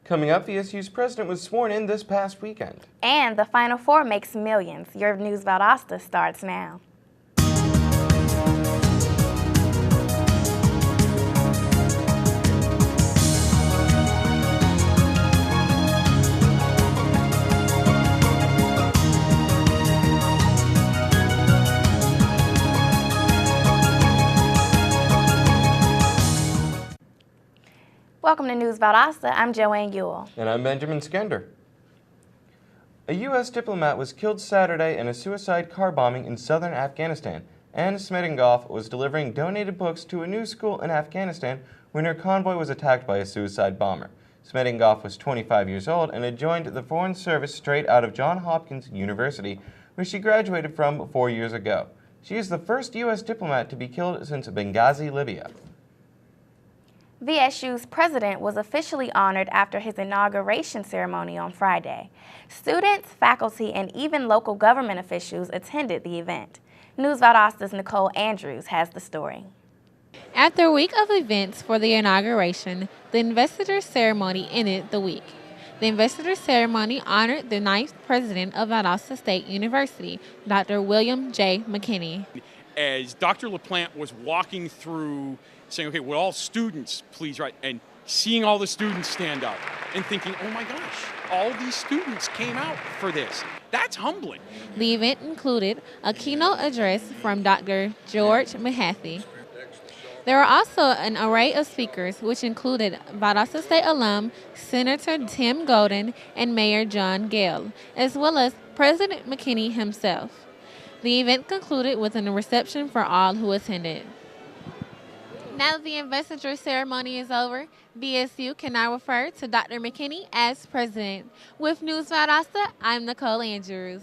Coming up, VSU's president was sworn in this past weekend. And the Final Four makes millions. Your News Valdosta starts now. Welcome to News Valdosta. I'm Joanne Ewell. And I'm Benjamin Skender. A U.S. diplomat was killed Saturday in a suicide car bombing in southern Afghanistan. Anne Smettingoff was delivering donated books to a new school in Afghanistan when her convoy was attacked by a suicide bomber. Smettingoff was 25 years old and had joined the Foreign Service straight out of Johns Hopkins University, where she graduated from 4 years ago. She is the first U.S. diplomat to be killed since Benghazi, Libya. VSU's president was officially honored after his inauguration ceremony on Friday. Students, faculty, and even local government officials attended the event. News Valdosta's Nicole Andrews has the story. After a week of events for the inauguration, the investiture ceremony ended the week. The investiture ceremony honored the 9th president of Valdosta State University, Dr. William J. McKinney. As Dr. LaPlante was walking through saying, okay, will all students please rise, and seeing all the students stand up and thinking, oh my gosh, all these students came out for this. That's humbling. The event included a keynote address from Dr. George Mahaffey. There were also an array of speakers, which included Valdosta State alum Senator Tim Golden and Mayor John Gale, as well as President McKinney himself. The event concluded with a reception for all who attended. Now that the investiture ceremony is over, VSU can now refer to Dr. McKinney as president. With News Valdosta, I'm Nicole Andrews.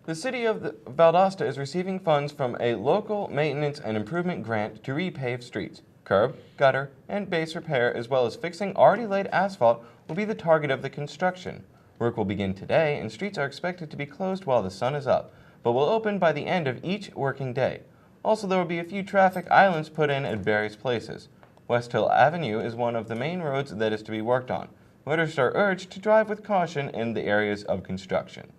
The city of Valdosta is receiving funds from a local maintenance and improvement grant to repave streets. Curb, gutter, and base repair, as well as fixing already laid asphalt, will be the target of the construction. Work will begin today, and streets are expected to be closed while the sun is up, but will open by the end of each working day. Also, there will be a few traffic islands put in at various places. West Hill Avenue is one of the main roads that is to be worked on. Motorists are urged to drive with caution in the areas of construction.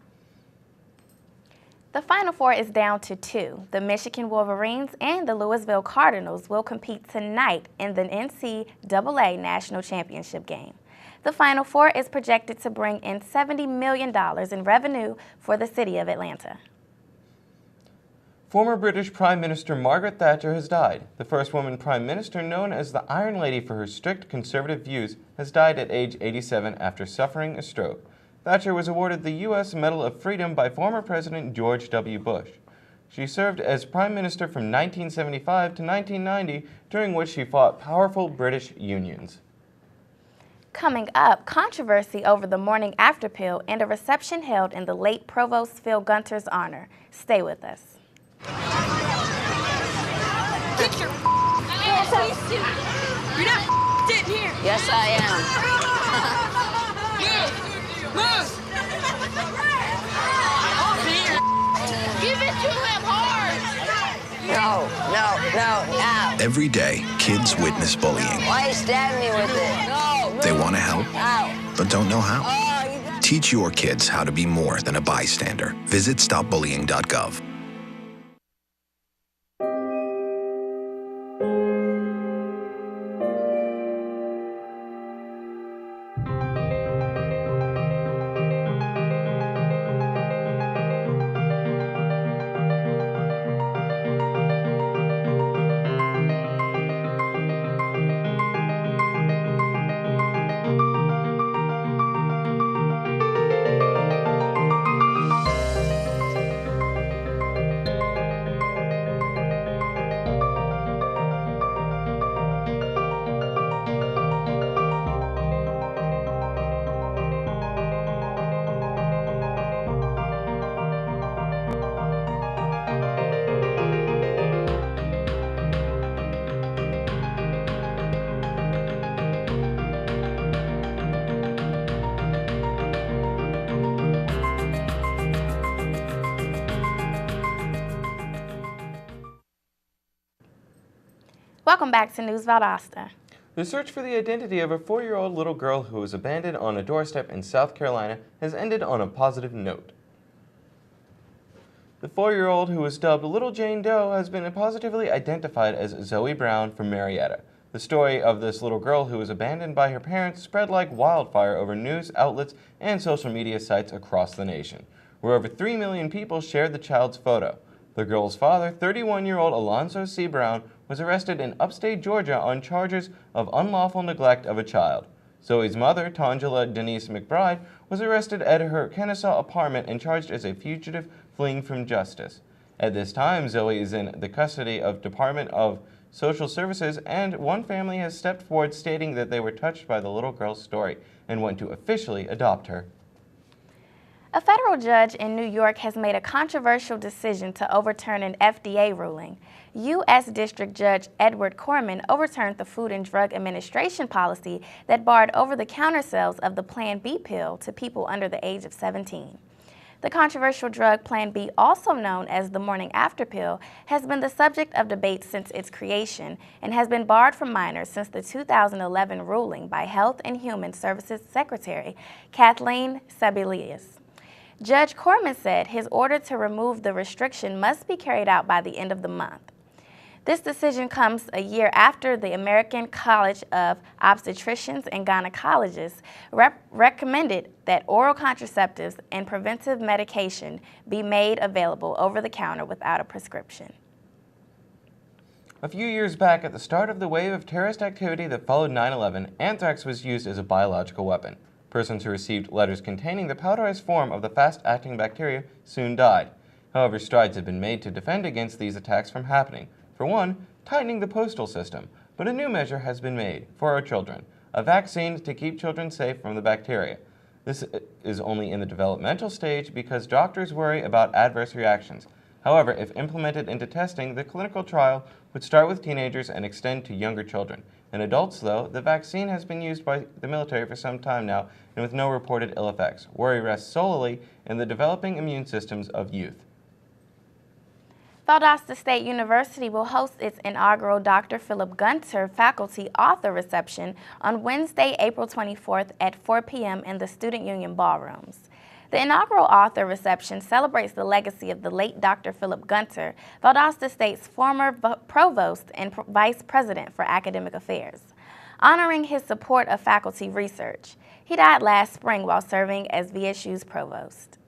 The Final Four is down to 2. The Michigan Wolverines and the Louisville Cardinals will compete tonight in the NCAA National Championship game. The Final Four is projected to bring in $70 million in revenue for the city of Atlanta. Former British Prime Minister Margaret Thatcher has died. The first woman Prime Minister, known as the Iron Lady for her strict conservative views, has died at age 87 after suffering a stroke. Thatcher was awarded the U.S. Medal of Freedom by former President George W. Bush. She served as Prime Minister from 1975 to 1990, during which she fought powerful British unions. Coming up, controversy over the morning after pill and a reception held in the late Provost Phil Gunter's honor. Stay with us. Get your ass out. You're not in here. Yes, I am. Move. Give it to him hard. No. Every day, kids witness bullying. Why you stab me with it? No. They want to help, Ow. but don't know how. Oh, Teach your kids how to be more than a bystander. Visit stopbullying.gov. Welcome back to News Valdosta. The search for the identity of a 4-year-old little girl who was abandoned on a doorstep in South Carolina has ended on a positive note. The 4-year-old, who was dubbed Little Jane Doe, has been positively identified as Zoe Brown from Marietta. The story of this little girl who was abandoned by her parents spread like wildfire over news outlets and social media sites across the nation, where over 3 million people shared the child's photo. The girl's father, 31-year-old Alonzo C. Brown, was arrested in upstate Georgia on charges of unlawful neglect of a child. Zoe's mother, Tangela Denise McBride, was arrested at her Kennesaw apartment and charged as a fugitive fleeing from justice. At this time, Zoe is in the custody of Department of Social Services, and one family has stepped forward stating that they were touched by the little girl's story and want to officially adopt her. A federal judge in New York has made a controversial decision to overturn an FDA ruling. U.S. District Judge Edward Corman overturned the Food and Drug Administration policy that barred over-the-counter sales of the Plan B pill to people under the age of 17. The controversial drug Plan B, also known as the morning after pill, has been the subject of debate since its creation and has been barred from minors since the 2011 ruling by Health and Human Services Secretary Kathleen Sebelius. Judge Corman said his order to remove the restriction must be carried out by the end of the month. This decision comes a year after the American College of Obstetricians and Gynecologists recommended that oral contraceptives and preventive medication be made available over the counter without a prescription. A few years back, at the start of the wave of terrorist activity that followed 9/11, anthrax was used as a biological weapon. Persons who received letters containing the powderized form of the fast-acting bacteria soon died. However, strides have been made to defend against these attacks from happening. For one, tightening the postal system, but a new measure has been made for our children, a vaccine to keep children safe from the bacteria. This is only in the developmental stage because doctors worry about adverse reactions. However, if implemented into testing, the clinical trial would start with teenagers and extend to younger children. In adults, though, the vaccine has been used by the military for some time now and with no reported ill effects. Worry rests solely in the developing immune systems of youth. Valdosta State University will host its inaugural Dr. Philip Gunter Faculty Author Reception on Wednesday, April 24th at 4 p.m. in the Student Union Ballrooms. The inaugural author reception celebrates the legacy of the late Dr. Philip Gunter, Valdosta State's former provost and vice president for academic affairs, honoring his support of faculty research. He died last spring while serving as VSU's provost.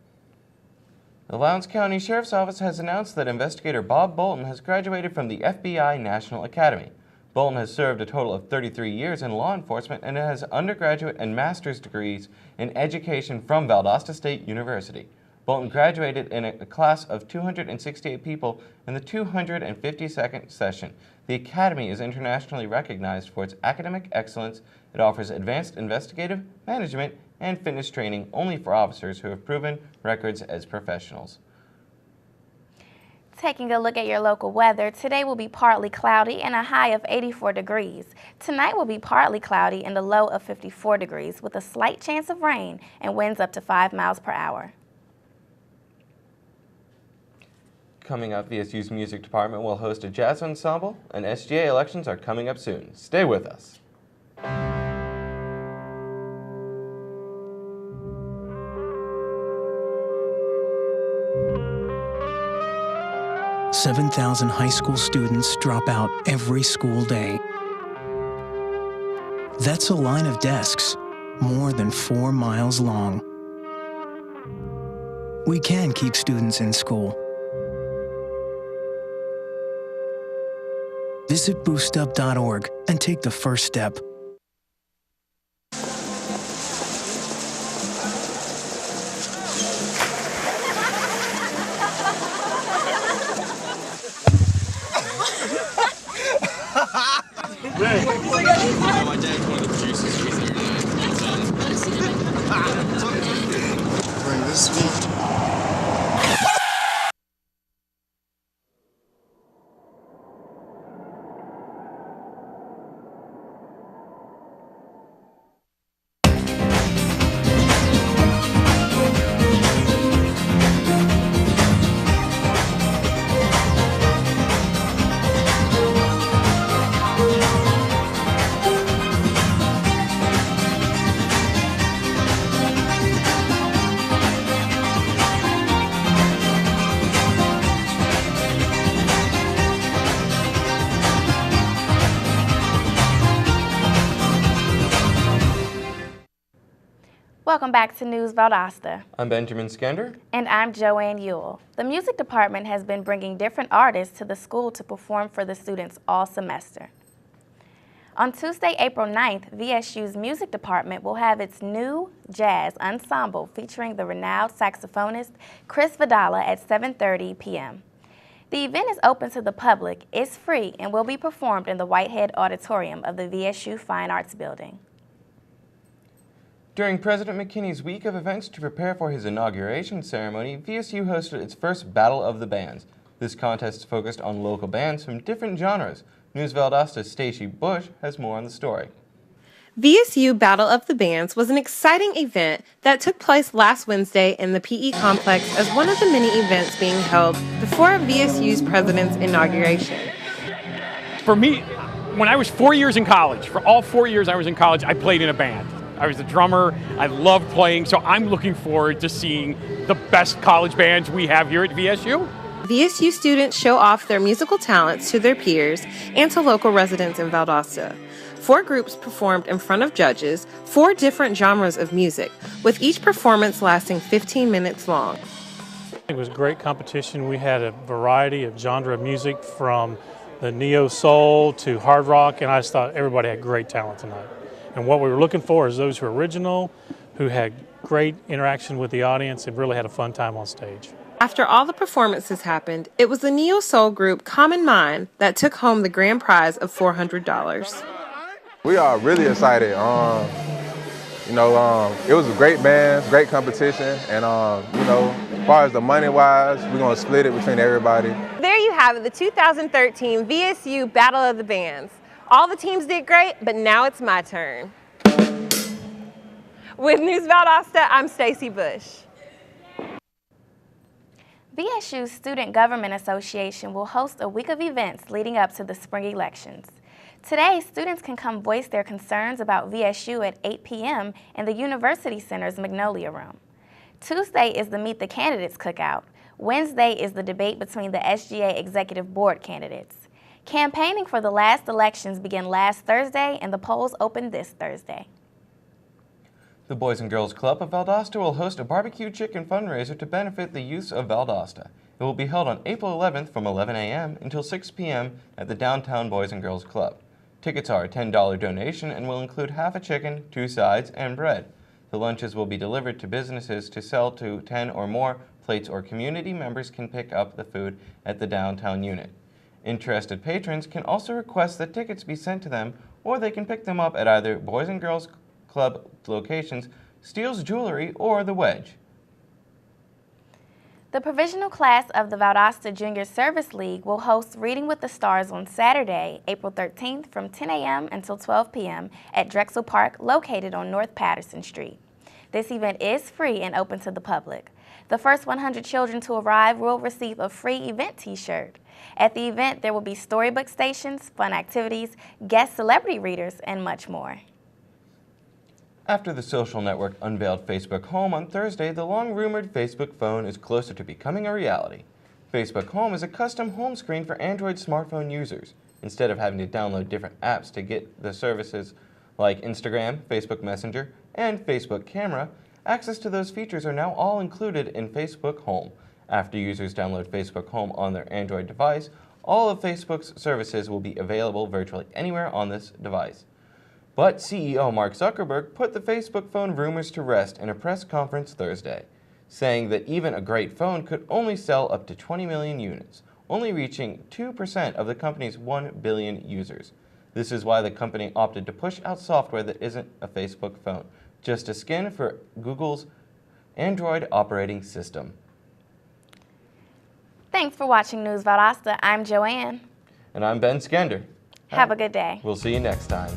The Lowndes County Sheriff's Office has announced that investigator Bob Bolton has graduated from the FBI National Academy. Bolton has served a total of 33 years in law enforcement and has undergraduate and master's degrees in education from Valdosta State University. Bolton graduated in a class of 268 people in the 252nd session. The Academy is internationally recognized for its academic excellence. It offers advanced investigative, management, and fitness training only for officers who have proven records as professionals. Taking a look at your local weather, today will be partly cloudy and a high of 84 degrees. Tonight will be partly cloudy and a low of 54 degrees with a slight chance of rain and winds up to 5 miles per hour. Coming up, VSU's music department will host a jazz ensemble, and SGA elections are coming up soon. Stay with us. 7,000 high school students drop out every school day. That's a line of desks more than 4 miles long. We can keep students in school. Visit boostup.org and take the first step. My dad's one of the producers for Bring this one. Welcome back to News Valdosta. I'm Benjamin Skender. And I'm Joanne Ewell. The music department has been bringing different artists to the school to perform for the students all semester. On Tuesday, April 9th, VSU's music department will have its new jazz ensemble featuring the renowned saxophonist Chris Vidala at 7:30 p.m. The event is open to the public, is free, and will be performed in the Whitehead Auditorium of the VSU Fine Arts Building. During President McKinney's week of events to prepare for his inauguration ceremony, VSU hosted its first Battle of the Bands. This contest focused on local bands from different genres. News Valdosta's Stacy Bush has more on the story. VSU Battle of the Bands was an exciting event that took place last Wednesday in the PE complex as one of the many events being held before VSU's president's inauguration. For me, when I was 4 years in college, for all 4 years I was in college, I played in a band. I was a drummer, I loved playing, so I'm looking forward to seeing the best college bands we have here at VSU. VSU students show off their musical talents to their peers and to local residents in Valdosta. 4 groups performed in front of judges, 4 different genres of music, with each performance lasting 15 minutes long. It was great competition. We had a variety of genre of music from the neo-soul to hard rock, and I just thought everybody had great talent tonight. And what we were looking for is those who are original, who had great interaction with the audience and really had a fun time on stage. After all the performances happened, it was the neo-soul group Common Mind that took home the grand prize of $400. We are really excited. It was a great band, great competition, and as far as the money-wise, we're gonna split it between everybody. There you have it, the 2013 VSU Battle of the Bands. All the teams did great, but now it's my turn. With News Valdosta, I'm Stacy Bush. VSU's Student Government Association will host a week of events leading up to the spring elections. Today, students can come voice their concerns about VSU at 8 p.m. in the University Center's Magnolia Room. Tuesday is the Meet the Candidates cookout. Wednesday is the debate between the SGA Executive Board candidates. Campaigning for the last elections began last Thursday, and the polls opened this Thursday. The Boys and Girls Club of Valdosta will host a barbecue chicken fundraiser to benefit the youth of Valdosta. It will be held on April 11th from 11 a.m. until 6 p.m. at the Downtown Boys and Girls Club. Tickets are a $10 donation and will include half a chicken, 2 sides, and bread. The lunches will be delivered to businesses to sell to 10 or more plates, or community members can pick up the food at the downtown unit. Interested patrons can also request that tickets be sent to them, or they can pick them up at either Boys and Girls Club locations, Steele's Jewelry, or The Wedge. The provisional class of the Valdosta Junior Service League will host Reading with the Stars on Saturday, April 13th from 10 a.m. until 12 p.m. at Drexel Park, located on North Patterson Street. This event is free and open to the public. The first 100 children to arrive will receive a free event t-shirt. At the event, there will be storybook stations, fun activities, guest celebrity readers, and much more. After the social network unveiled Facebook Home on Thursday, the long-rumored Facebook phone is closer to becoming a reality. Facebook Home is a custom home screen for Android smartphone users. Instead of having to download different apps to get the services like Instagram, Facebook Messenger, and Facebook Camera, access to those features are now all included in Facebook Home. After users download Facebook Home on their Android device, all of Facebook's services will be available virtually anywhere on this device. But CEO Mark Zuckerberg put the Facebook phone rumors to rest in a press conference Thursday, saying that even a great phone could only sell up to 20 million units, only reaching 2% of the company's 1 billion users. This is why the company opted to push out software that isn't a Facebook phone, just a skin for Google's Android operating system. Thanks for watching News Valdosta. I'm Joanne. And I'm Ben Skender. Have a good day. We'll see you next time.